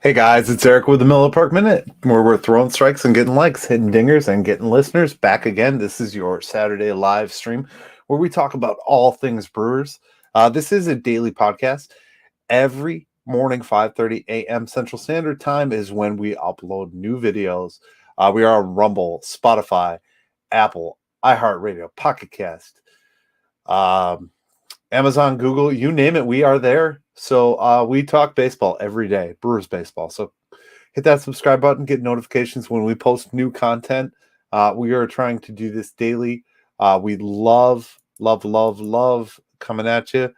Hey guys, it's Eric with the Miller Park Minute, where we're throwing strikes and getting likes, hitting dingers and getting listeners. Back again. This is your Saturday live stream where we talk about all things Brewers. This is a daily podcast. Every morning, 5:30 a.m. Central Standard Time is when we upload new videos. We are on Rumble, Spotify, Apple, iHeartRadio, Pocket Cast, um, Amazon, Google, you name it, we are there. So we talk baseball every day, Brewers baseball. So hit that subscribe button, get notifications when we post new content. We are trying to do this daily. We love coming at you.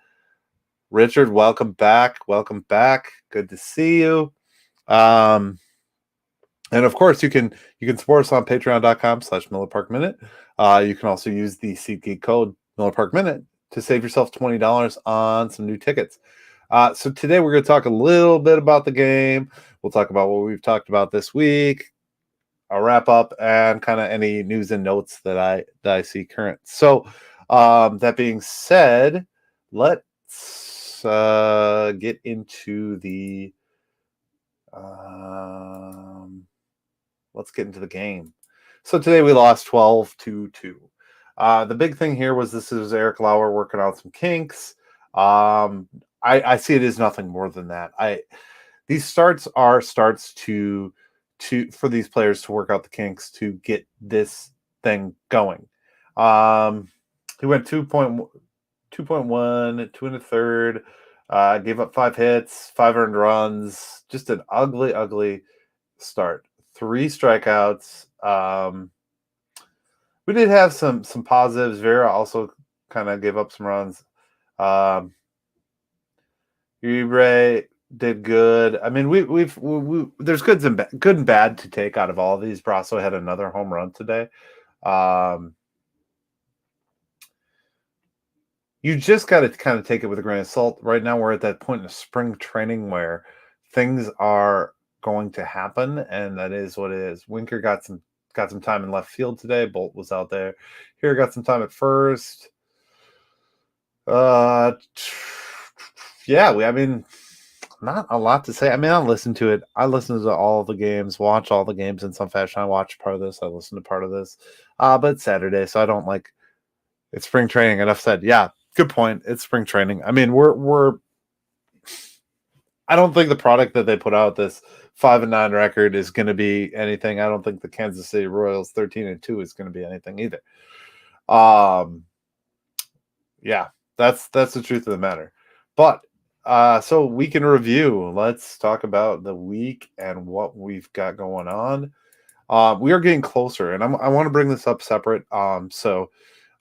Richard, welcome back. Welcome back. Good to see you. And of course, you can support us on patreon.com/Miller Park Minute. You can also use the SeatGeek code Miller Park Minute to save yourself $20 on some new tickets. So today we're going to talk a little bit about the game. We'll talk about what we've talked about this week, a wrap up, and kind of any news and notes that I see current. So that being said, let's get into the game. So today we lost 12-2. The big thing here was this is Eric Lauer working out some kinks. I see it as nothing more than that. These starts are starts to for these players to work out the kinks to get this thing going. He went 2.1, 2 and a third, gave up 5 hits, 5 earned runs, just an ugly start. 3 strikeouts. We did have some positives. Vera also kind of gave up some runs. Ubre did good. I mean, we've there's good and bad to take out of all of these. Brasso had another home run today. You just got to kind of take it with a grain of salt. Right now, we're at that point in spring training where things are going to happen, and that is what it is. Winker got some time in left field today. Bolt was out there. Here got some time at first. I mean, not a lot to say. I mean, I listen to it. I listen to all the games, watch all the games in some fashion. I watch part of this. I listen to part of this. But it's Saturday, so I don't like it's spring training. Enough said. Yeah, good point. It's spring training. I mean, we're I don't think the product that they put out, this 5-9 record, is going to be anything. I don't think the Kansas City Royals 13-2 is going to be anything either. Yeah, that's the truth of the matter. But so week in review. Let's talk about the week and what we've got going on. We are getting closer, and I want to bring this up separate. So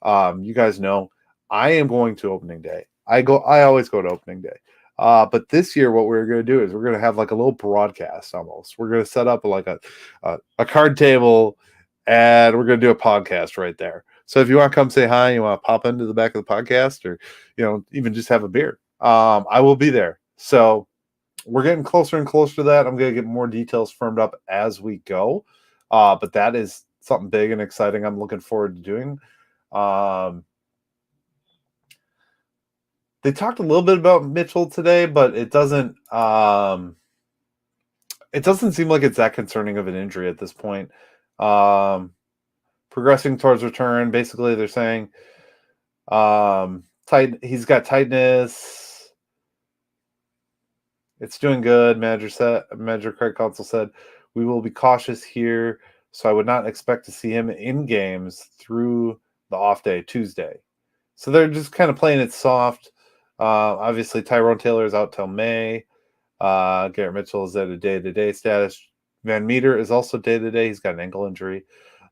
you guys know I am going to opening day. I always go to opening day. But this year, what we're going to do is we're going to have like a little broadcast almost. We're going to set up like a card table, and we're going to do a podcast right there. So if you want to come say hi, you want to pop into the back of the podcast, or even just have a beer, I will be there. So we're getting closer and closer to that. I'm going to get more details firmed up as we go. But that is something big and exciting I'm looking forward to doing. They talked a little bit about Mitchell today, but it doesn't seem like it's that concerning of an injury at this point. Progressing towards return. Basically, they're saying he's got tightness. It's doing good. Manager Craig Counsell said, "We will be cautious here, so I would not expect to see him in games through the off day, Tuesday." So they're just kind of playing it soft. Obviously, Tyrone Taylor is out till May. Garrett Mitchell is at a day-to-day status. Van Meter is also day-to-day. He's got an ankle injury.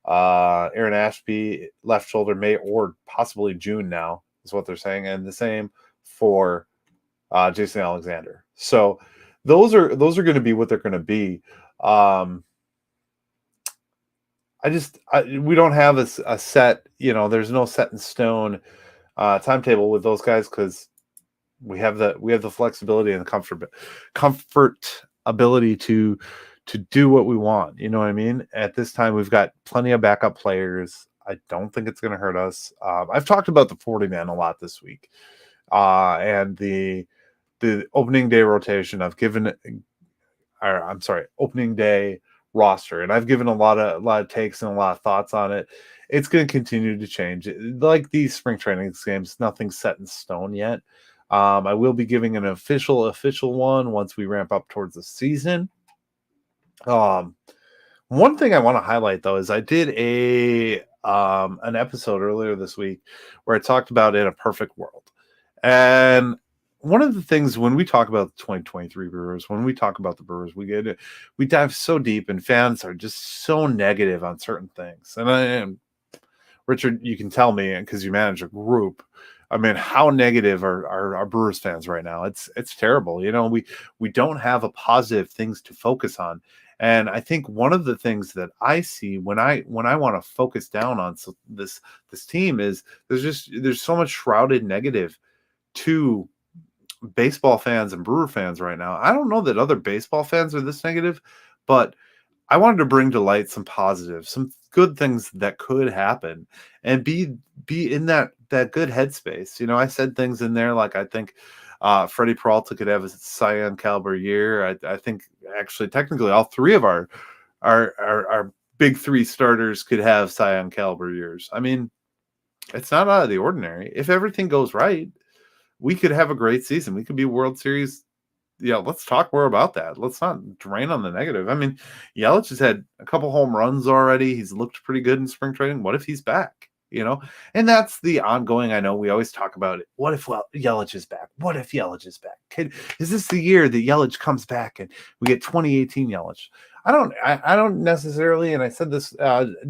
Aaron Ashby, left shoulder, May or possibly June now, is what they're saying. And the same for Jason Alexander. So those are going to be what they're going to be. We don't have a set, there's no set in stone timetable with those guys because we have the flexibility and the comfort ability to do what we want. You know what I mean? At this time, we've got plenty of backup players. I don't think it's going to hurt us. I've talked about the 40-man a lot this week, and the opening day rotation. or I'm sorry, opening day roster, and I've given a lot of takes and a lot of thoughts on it. It's going to continue to change. Like these spring training games, nothing's set in stone yet. I will be giving an official one once we ramp up towards the season. Um, One thing I want to highlight though is I did a an episode earlier this week where I talked about in a perfect world. And one of the things when we talk about the 2023 Brewers, when we talk about the Brewers, we dive so deep and fans are just so negative on certain things. And Richard, you can tell me because you manage a group. I mean, how negative are our Brewers fans right now? It's terrible. We don't have a positive things to focus on. And I think one of the things that I see when I want to focus down on this team is there's so much shrouded negative to baseball fans and Brewer fans right now. I don't know that other baseball fans are this negative, but I wanted to bring to light some positives, some good things that could happen, and be in that good headspace. I said things in there like I think Freddie Peralta could have a Cy Young caliber year. I think actually technically all three of our big three starters could have Cy Young caliber years. I mean, it's not out of the ordinary. If everything goes right, we could have a great season. We could be World Series. Yeah, let's talk more about that. Let's not drain on the negative. I mean, Yelich has had a couple home runs already. He's looked pretty good in spring training. What if he's back? And that's the ongoing. I know we always talk about it. What if Yelich is back? What if Yelich is back? Is this the year that Yelich comes back and we get 2018 Yelich? I don't necessarily, and I said this.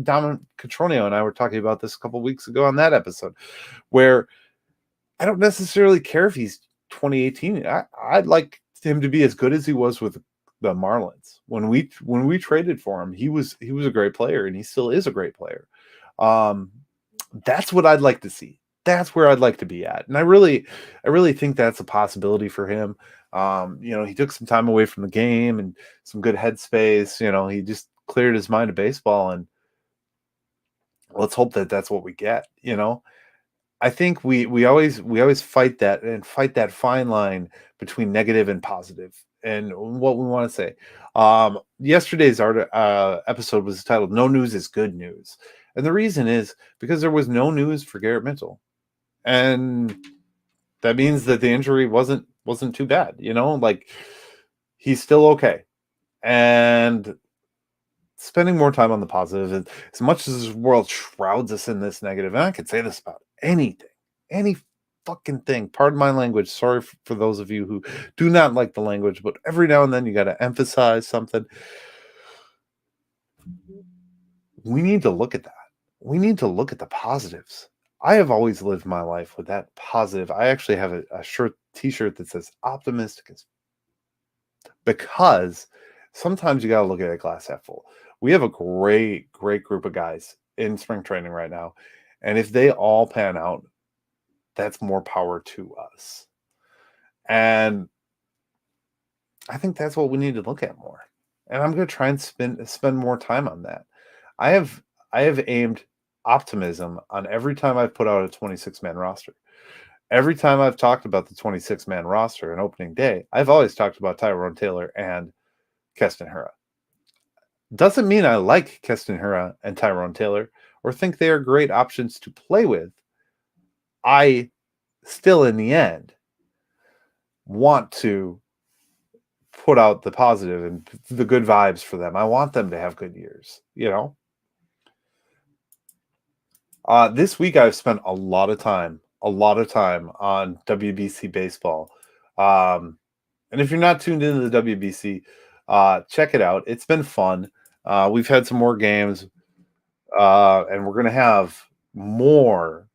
Dominic Catronio and I were talking about this a couple weeks ago on that episode, where I don't necessarily care if he's 2018. I'd like him to be as good as he was with the Marlins. When we traded for him, he was a great player, and he still is a great player. Um, that's what I'd like to see. That's where I'd like to be at, and I really think that's a possibility for him. He took some time away from the game and some good headspace. He just cleared his mind of baseball, and let's hope that that's what we get. I think we always fight that fine line between negative and positive, and what we want to say. Yesterday's episode was titled "No News is Good News," and the reason is because there was no news for Garrett Mitchell, and that means that the injury wasn't too bad. Like he's still okay, and spending more time on the positive. As much as this world shrouds us in this negative, and I could say this about anything, any fucking thing. Pardon my language. Sorry for those of you who do not like the language, but every now and then you got to emphasize something. We need to look at that. We need to look at the positives. I have always lived my life with that positive. I actually have a t-shirt that says optimistic because sometimes you got to look at a glass half full. We have a great group of guys in spring training right now. And if they all pan out, that's more power to us. And I think that's what we need to look at more. And I'm going to try and spend more time on that. I have aimed optimism on every time I've put out a 26-man roster. Every time I've talked about the 26-man roster in opening day, I've always talked about Tyrone Taylor and Keston Hiura. Doesn't mean I like Keston Hiura and Tyrone Taylor or think they are great options to play with. I still, in the end, want to put out the positive and the good vibes for them. I want them to have good years, This week I've spent a lot of time on WBC baseball. And if you're not tuned into the WBC, check it out. It's been fun. We've had some more games, and we're going to have more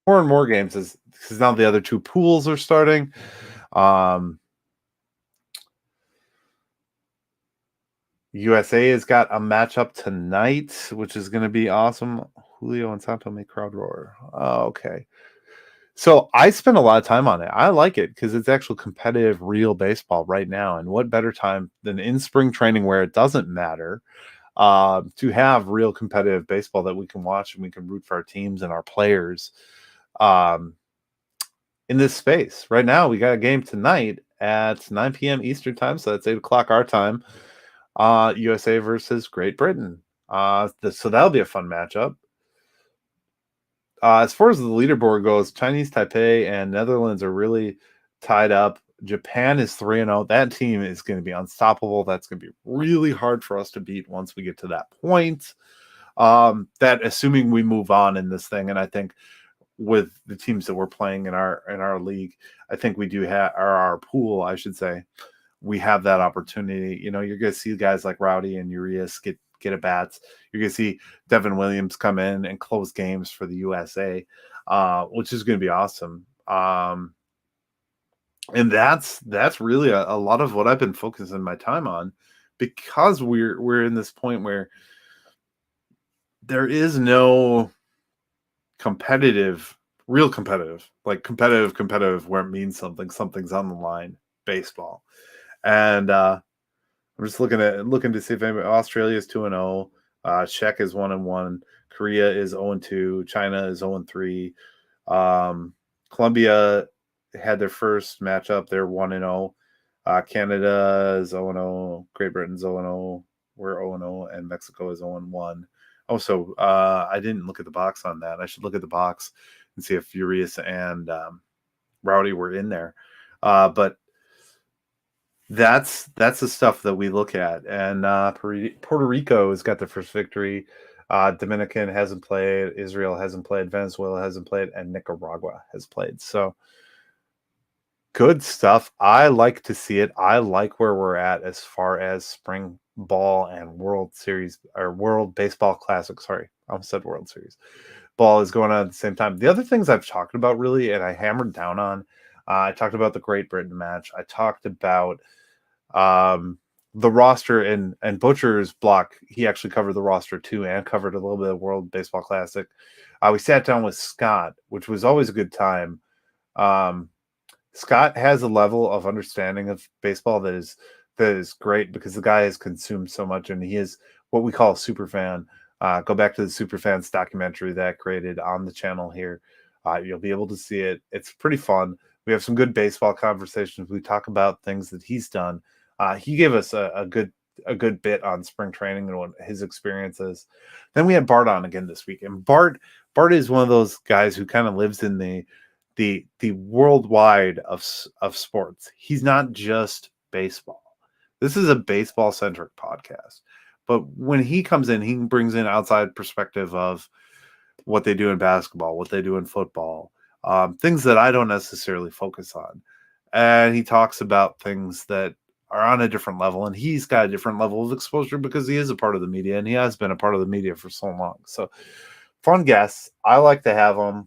and more games because now the other two pools are starting. USA has got a matchup tonight, which is going to be awesome. Julio and Santo make crowd roar. Oh, okay. So I spend a lot of time on it. I like it because it's actual competitive, real baseball right now. And what better time than in spring training where it doesn't matter to have real competitive baseball that we can watch and we can root for our teams and our players in this space. Right now, we got a game tonight at 9 p.m. Eastern time, so that's 8 o'clock our time. USA versus Great Britain. So that'll be a fun matchup. As far as the leaderboard goes, Chinese Taipei and Netherlands are really tied up. Japan is 3-0. That team is going to be unstoppable. That's going to be really hard for us to beat once we get to that point. That assuming we move on in this thing, and I think with the teams that we're playing in our league, I think we do have our pool, I should say, we have that opportunity. You know, you're going to see guys like Rowdy and Urias get at bats. You're going to see Devin Williams come in and close games for the USA, which is going to be awesome. And that's really a lot of what I've been focusing my time on, because we're in this point where there is no real competitive, like competitive where it means something's on the line, baseball. And I'm just looking to see if anybody. Australia is 2-0. Czech is 1-1. Korea is 0-2. China is 0-3. Colombia had their first matchup. They're 1-0. Canada is 0-0. Great Britain's 0-0. We're 0-0, and Mexico is 0-1. Also, I didn't look at the box on that. I should look at the box and see if Furious and Rowdy were in there. But that's the stuff that we look at. And Puerto Rico has got their first victory. Dominican hasn't played. Israel hasn't played. Venezuela hasn't played. And Nicaragua has played. So good stuff. I like to see it. I like where we're at as far as spring ball and World Series or World Baseball Classic. Sorry, I almost said World Series. Ball is going on at the same time. The other things I've talked about really, and I hammered down on, I talked about the Great Britain match. I talked about the roster and Butcher's block. He actually covered the roster too and covered a little bit of World Baseball Classic. We sat down with Scott, which was always a good time. Scott has a level of understanding of baseball that is great, because the guy has consumed so much, and he is what we call a super fan. Go back to the Super Fans documentary that I created on the channel here. You'll be able to see it. It's pretty fun. We have some good baseball conversations. We talk about things that he's done. He gave us a good bit on spring training and what his experience is. Then we had Bart on again this week, and Bart is one of those guys who kind of lives in the worldwide of sports. He's not just baseball. This is a baseball centric podcast, but when he comes in, he brings in outside perspective of what they do in basketball, what they do in football, things that I don't necessarily focus on. And he talks about things that are on a different level, and he's got a different level of exposure because he is a part of the media, and he has been a part of the media for so long. So fun guests. I like to have them.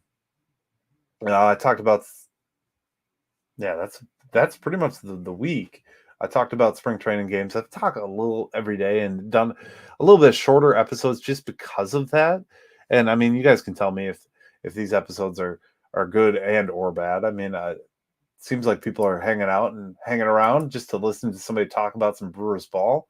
I talked about, yeah, that's pretty much the week. I talked about spring training games. I've talked a little every day and done a little bit shorter episodes just because of that. And I mean, you guys can tell me if these episodes are good and or bad. I mean, it seems like people are hanging out and hanging around just to listen to somebody talk about some Brewers ball.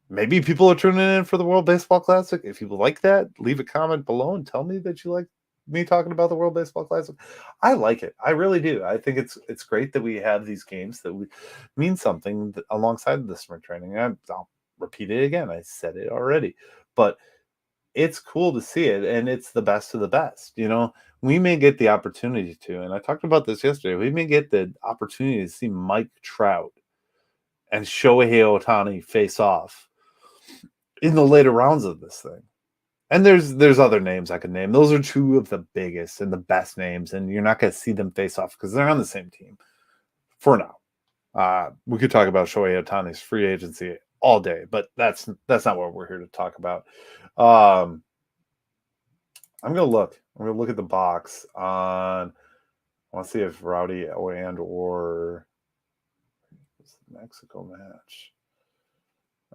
Maybe people are tuning in for the World Baseball Classic. If you like that, leave a comment below and tell me that you like me talking about the World Baseball Classic. I like it. I really do. I think it's great that we have these games that mean something alongside the spring training. I'll repeat it again. I said it already, but it's cool to see it, and it's the best of the best. You know, we may get the opportunity to, and I talked about this yesterday, we may get the opportunity to see Mike Trout and Shohei Ohtani face off in the later rounds of this thing. And there's other names I could name. Those are two of the biggest and the best names, and you're not going to see them face off because they're on the same team for now. We could talk about Shohei Ohtani's free agency all day, but that's not what we're here to talk about. I'm gonna look. I'm gonna look at the box on. I want to see if Rowdy and or Mexico match.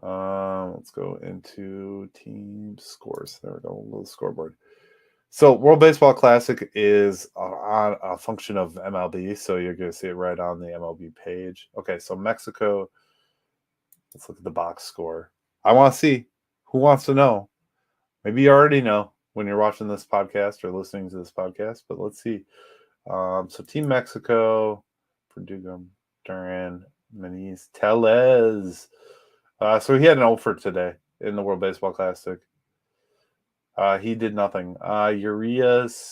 Let's go into team scores. There we go, a little scoreboard. So World Baseball Classic is on a function of MLB, so you're going to see it right on the MLB page. Okay, so Mexico, let's look at the box score. I want to see who wants to know. Maybe you already know when you're watching this podcast or listening to this podcast, but let's see. So Team Mexico, Verdugo, Duran, Meniz, Tellez. So he had an 0 for today in the World Baseball Classic. He did nothing. Urias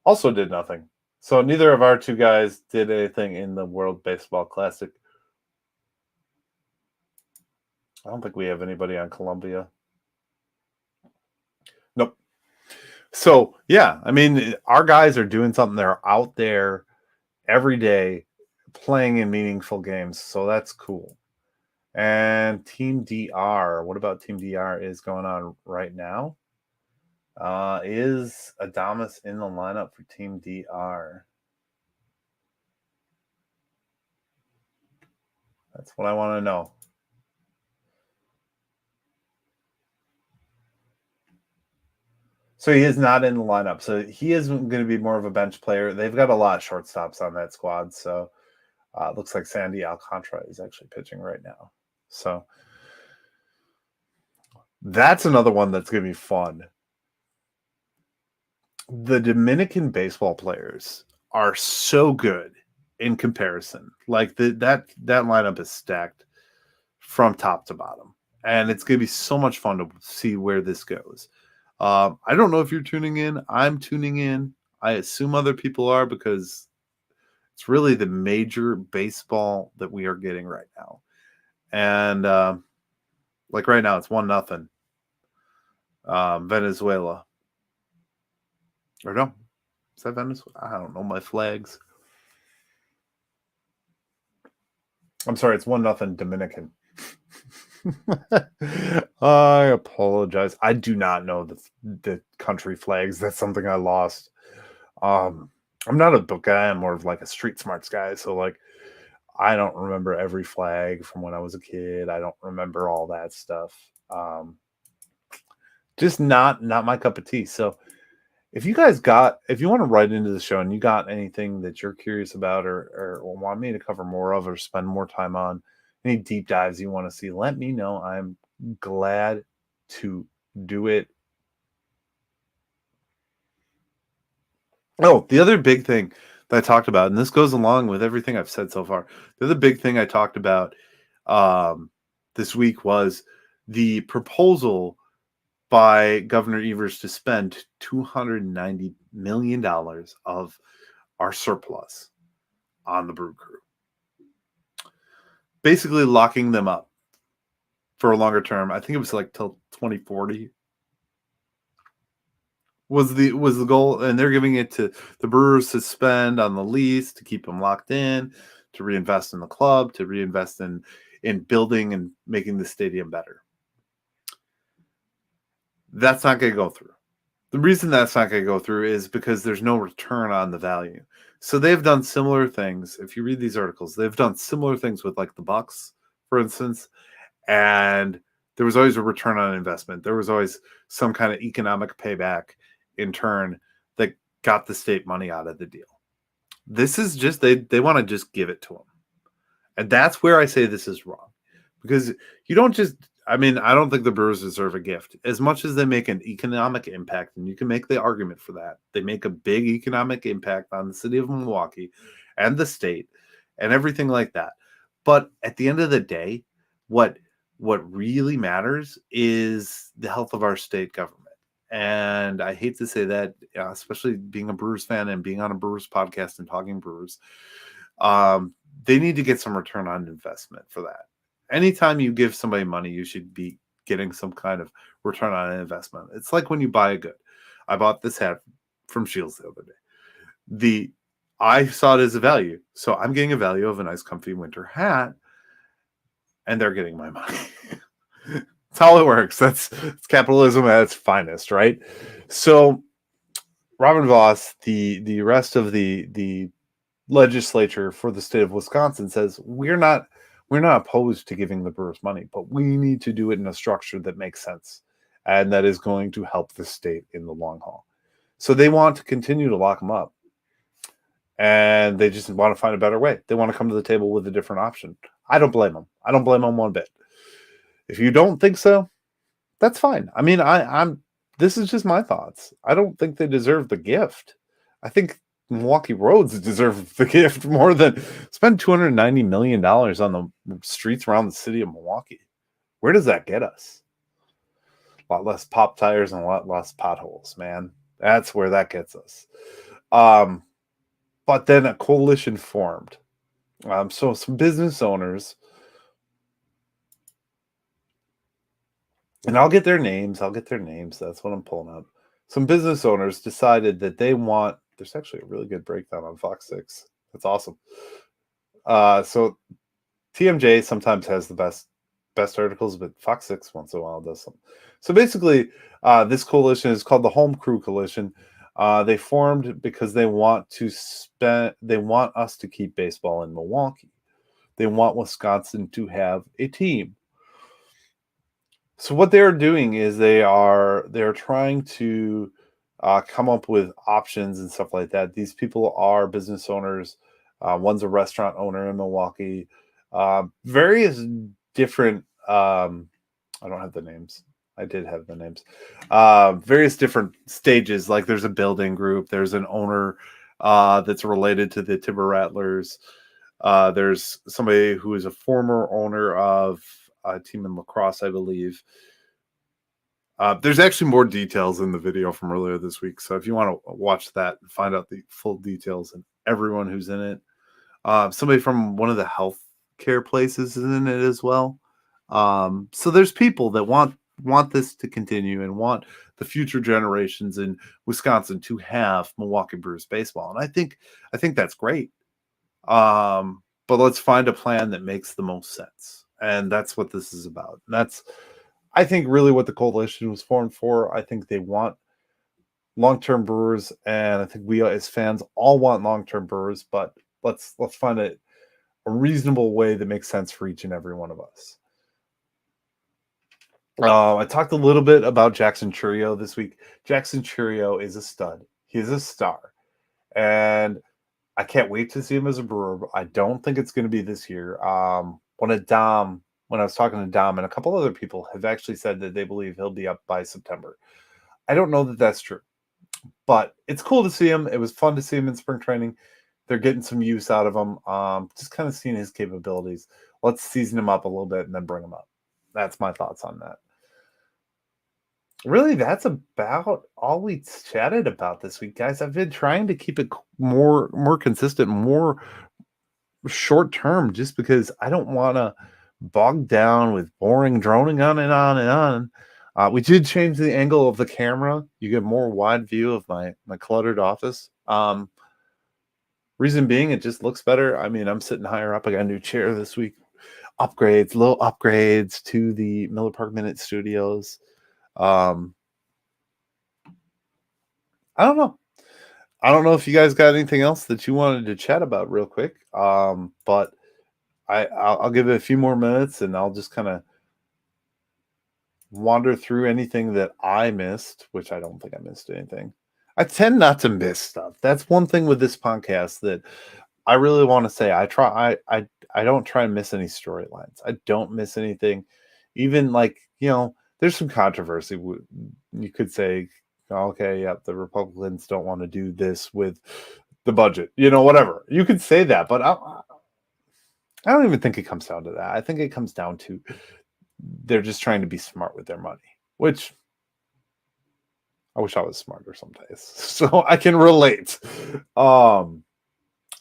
also did nothing. So neither of our two guys did anything in the World Baseball Classic. I don't think we have anybody on Colombia. Nope. So, yeah, I mean, our guys are doing something. They're out there every day playing in meaningful games. So that's cool. And Team DR, what about Team DR is going on right now? Is Adamas in the lineup for Team DR? That's what I want to know. So he is not in the lineup. So he is going to be more of a bench player. They've got a lot of shortstops on that squad. So it looks like Sandy Alcantara is actually pitching right now. So that's another one that's going to be fun. The Dominican baseball players are so good in comparison. Like that lineup is stacked from top to bottom. And it's going to be so much fun to see where this goes. I don't know if you're tuning in. I'm tuning in. I assume other people are because it's really the major baseball that we are getting right now. And like right now, it's 1-0. Venezuela. Or no, is that Venezuela? I don't know my flags. I'm sorry, it's 1-0 Dominican. I apologize. I do not know the country flags. That's something I lost. I'm not a book guy. I'm more of like a street smarts guy. So like, I don't remember every flag from when I was a kid. I don't remember all that stuff. Just not my cup of tea. So if you want to write into the show and you got anything that you're curious about or want me to cover more of or spend more time on, any deep dives you want to see, let me know. I'm glad to do it. Oh, the other big thing that I talked about, and this goes along with everything I've said so far, the other big thing I talked about this week was the proposal by Governor Evers to spend $290 million of our surplus on the Brew Crew. Basically locking them up for a longer term. I think it was like till 2040 was the goal, and they're giving it to the Brewers to spend on the lease to keep them locked in, to reinvest in the club, to reinvest in building and making the stadium better. That's not going to go through. The reason that's not going to go through is because there's no return on the value. So they've done similar things. If you read these articles, they've done similar things with like the Bucks, for instance, and there was always a return on investment. There was always some kind of economic payback in turn that got the state money out of the deal. This is just, they want to just give it to them. And that's where I say this is wrong. Because you don't just, I mean, I don't think the Brewers deserve a gift. As much as they make an economic impact, and you can make the argument for that, they make a big economic impact on the city of Milwaukee and the state and everything like that. But at the end of the day, what really matters is the health of our state government. And I hate to say that, especially being a Brewers fan and being on a Brewers podcast and talking Brewers, they need to get some return on investment for that. Anytime you give somebody money, you should be getting some kind of return on an investment. It's like when you buy a good. I bought this hat from Shields the other day. I saw it as a value. So I'm getting a value of a nice comfy winter hat, and they're getting my money. That's how it works. It's capitalism at its finest, right? So Robin Voss, the rest of the legislature for the state of Wisconsin says we're not opposed to giving the Brewers money, but we need to do it in a structure that makes sense and that is going to help the state in the long haul. So they want to continue to lock them up, and they just want to find a better way. They want to come to the table with a different option. I don't blame them. I don't blame them one bit. If you don't think so, that's fine. I mean, this is just my thoughts. I don't think they deserve the gift. I think Milwaukee roads deserve the gift more than spend $290 million on the streets around the city of Milwaukee. Where does that get us? A lot less pop tires and a lot less potholes, man. That's where that gets us. But then a coalition formed. So some business owners, and I'll get their names. That's what I'm pulling up. Some business owners decided that they want. There's actually a really good breakdown on Fox 6. That's awesome. So TMJ sometimes has the best articles, but Fox 6 once in a while does some. So basically, this coalition is called the Home Crew Coalition. They formed because they want us to keep baseball in Milwaukee. They want Wisconsin to have a team. So what they're doing is they're trying to come up with options and stuff like that. These people are business owners. One's a restaurant owner in Milwaukee. Various different. I don't have the names. I did have the names. Various different stages. Like there's a building group. There's an owner that's related to the Timber Rattlers. There's somebody who is a former owner of a team in lacrosse, I believe. There's actually more details in the video from earlier this week. So if you want to watch that and find out the full details and everyone who's in it, somebody from one of the health care places is in it as well. So there's people that want this to continue and want the future generations in Wisconsin to have Milwaukee Brewers baseball. And I think that's great. But let's find a plan that makes the most sense. And that's what this is about. And that's, I think, really what the coalition was formed for. I think they want long-term Brewers, and I think we as fans all want long-term Brewers, but let's find a reasonable way that makes sense for each and every one of us. I talked a little bit about Jackson Chourio this week. Jackson Chourio is a stud. He's a star. And I can't wait to see him as a Brewer. I don't think it's going to be this year. When I was talking to Dom and a couple other people have actually said that they believe he'll be up by September. I don't know that that's true, but it's cool to see him. It was fun to see him in spring training. They're getting some use out of him. Just kind of seeing his capabilities. Let's season him up a little bit and then bring him up. That's my thoughts on that. Really, that's about all we chatted about this week, guys. I've been trying to keep it more consistent, more short term, just because I don't want to bog down with boring droning on and on and on. We did change the angle of the camera. You get more wide view of my cluttered office. Reason being, it just looks better. I mean, I'm sitting higher up. I got a new chair this week. Little upgrades to the Miller Park Minute Studios. I don't know. I don't know if you guys got anything else that you wanted to chat about real quick. But I'll give it a few more minutes and I'll just kind of wander through anything that I missed, which I don't think I missed anything. I tend not to miss stuff. That's one thing with this podcast that I really want to say. I don't try and miss any storylines. I don't miss anything. Even like, there's some controversy. You could say, okay, yeah, the Republicans don't want to do this with the budget, whatever. You could say that, but I don't even think it comes down to that. I think it comes down to they're just trying to be smart with their money, which I wish I was smarter some days. So I can relate.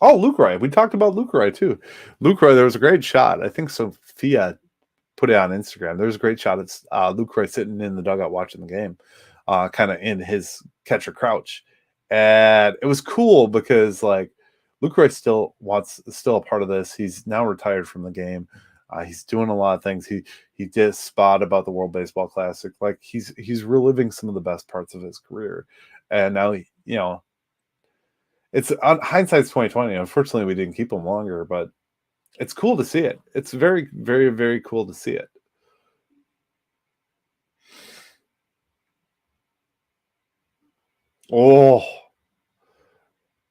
Lucroy. We talked about Lucroy too. Lucroy, there was a great shot. I think Sophia put it on Instagram. There was a great shot of Lucroy sitting in the dugout watching the game, kind of in his catcher crouch. And it was cool because like Lucroy still a part of this. He's now retired from the game. He's doing a lot of things. He did a spot about the World Baseball Classic. Like he's reliving some of the best parts of his career. And now it's on hindsight's 2020. Unfortunately, we didn't keep him longer, but it's cool to see it. It's very, very, very cool to see it. Oh,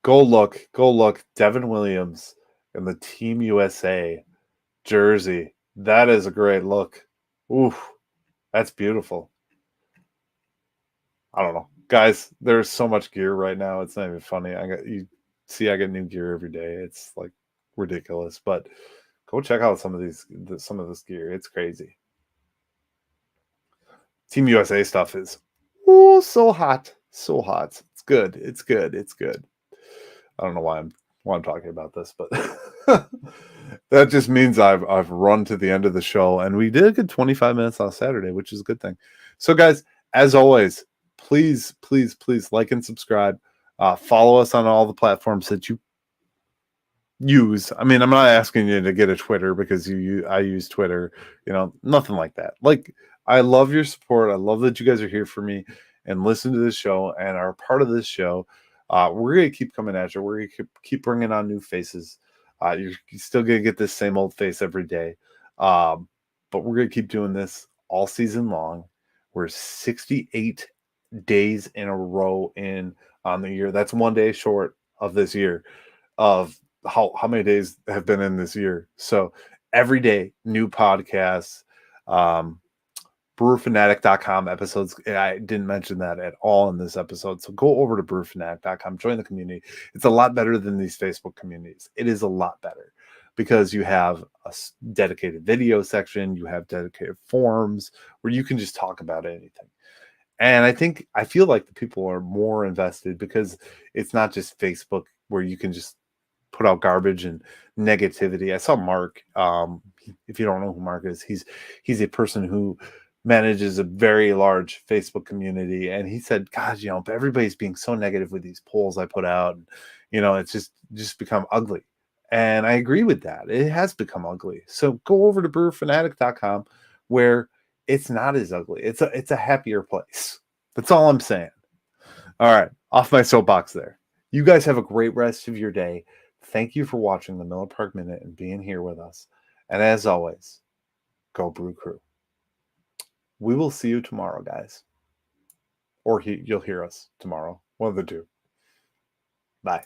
go look. Devin Williams in the Team USA jersey. That is a great look. Oof, that's beautiful. I don't know. Guys, there's so much gear right now. It's not even funny. See, I get new gear every day. It's like ridiculous, but go check out some of this gear. It's crazy. Team USA stuff is so hot, so hot. It's good. It's good. It's good. I don't know why I'm talking about this, but that just means I've run to the end of the show, and we did a good 25 minutes on Saturday, which is a good thing. So, guys, as always, please, please, please like and subscribe. Follow us on all the platforms that you use. I mean, I'm not asking you to get a Twitter because I use Twitter, nothing like that. Like, I love your support. I love that you guys are here for me and listen to this show and are part of this show. We're going to keep coming at you. We're going to keep bringing on new faces. You're still going to get this same old face every day. But we're going to keep doing this all season long. We're 68 days in a row on the year. That's one day short of this year of how many days have been in this year. So every day, new podcasts, brewerfanatic.com episodes. I didn't mention that at all in this episode. So go over to brewerfanatic.com, join the community. It's a lot better than these Facebook communities. It is a lot better because you have a dedicated video section, you have dedicated forums where you can just talk about anything. And I feel like the people are more invested because it's not just Facebook where you can just put out garbage and negativity. I saw Mark. If you don't know who Mark is, he's a person who manages a very large Facebook community, and he said, "God, everybody's being so negative with these polls I put out. And, it's just become ugly." And I agree with that. It has become ugly. So go over to brewerfanatic.com where it's not as ugly. It's a happier place. That's all I'm saying. All right, off my soapbox there. You guys have a great rest of your day. Thank you for watching the Miller Park Minute and being here with us. And as always, go Brew Crew. We will see you tomorrow, guys. Or you'll hear us tomorrow. One of the two. Bye.